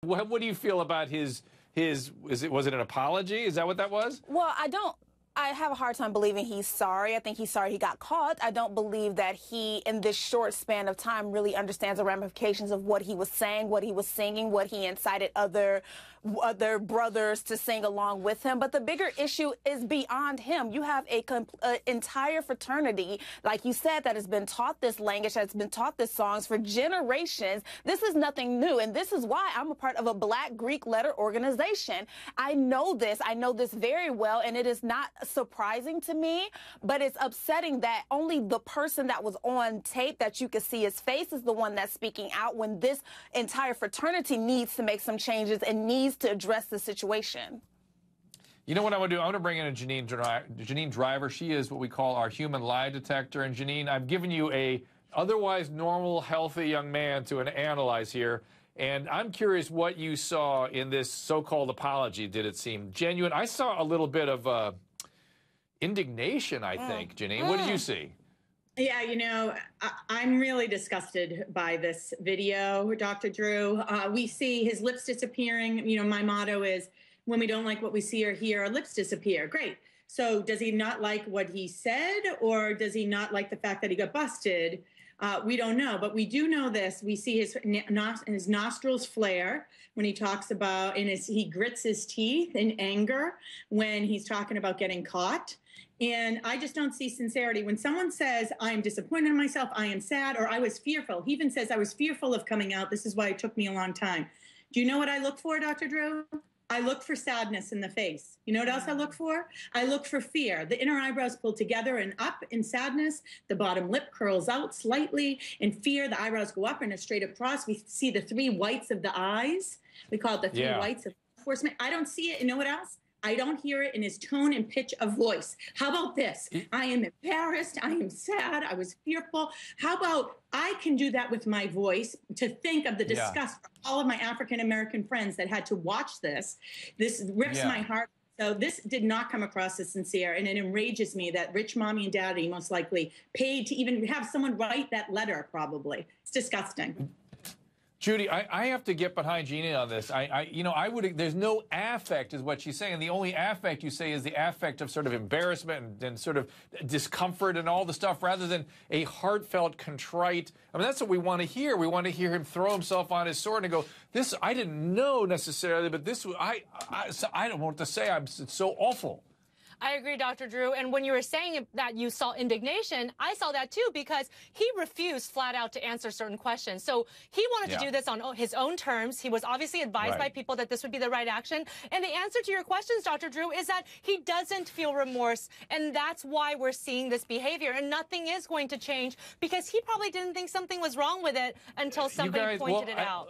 What do you feel about was it an apology? Is that what that was? Well, I have a hard time believing he's sorry. I think he's sorry he got caught. I don't believe that he, in this short span of time, really understands the ramifications of what he was saying, what he was singing, what he incited other brothers to sing along with him. But the bigger issue is beyond him. You have an entire fraternity, like you said, that has been taught this language, that's been taught this songs for generations. This is nothing new, and this is why I'm a part of a Black Greek letter organization. I know this very well, and it is not surprising to me, but it's upsetting that only the person that was on tape that you could see his face is the one that's speaking out, when this entire fraternity needs to make some changes and needs to address the situation. You know what I want to do? I want to bring in a Janine Driver. She is what we call our human lie detector. And Janine, I've given you a otherwise normal, healthy young man to analyze here. And I'm curious what you saw in this so-called apology. Did it seem genuine? I saw a little bit of indignation, I think. Janine, what did you see? Yeah, you know, I'm really disgusted by this video, Dr. Drew. We see his lips disappearing. You know, my motto is, when we don't like what we see or hear, our lips disappear. Great. So does he not like what he said, or does he not like the fact that he got busted? We don't know, but we do know this. We see his nostrils flare when he talks about, he grits his teeth in anger when he's talking about getting caught. And I just don't see sincerity. When someone says, I am disappointed in myself, I am sad, or I was fearful. He even says, I was fearful of coming out. This is why it took me a long time. Do you know what I look for, Dr. Drew? I look for sadness in the face. You know what else I look for? I look for fear. The inner eyebrows pull together and up in sadness. The bottom lip curls out slightly. In fear, the eyebrows go up and a straight across. We see the three whites of the eyes. We call it the three whites of enforcement. I don't see it. You know what else? I don't hear it in his tone and pitch of voice. How about this? I am embarrassed. I am sad. I was fearful. How about I can do that with my voice, to think of the disgust for all of my African-American friends that had to watch this. This rips my heart. So this did not come across as sincere, and it enrages me that rich mommy and daddy most likely paid to even have someone write that letter, probably. It's disgusting. Judy, I have to get behind Jeannie on this. There's no affect is what she's saying. The only affect you say is the affect of sort of embarrassment and sort of discomfort and all the stuff, rather than a heartfelt, contrite. I mean, that's what we want to hear. We want to hear him throw himself on his sword and go, this, I didn't know necessarily, but this, I don't know what to say. It's so awful. I agree, Dr. Drew. And when you were saying that you saw indignation, I saw that too, because he refused flat out to answer certain questions. So he wanted to do this on his own terms. He was obviously advised by people that this would be the right action. And the answer to your questions, Dr. Drew, is that he doesn't feel remorse. And that's why we're seeing this behavior. And nothing is going to change, because he probably didn't think something was wrong with it until somebody pointed it out.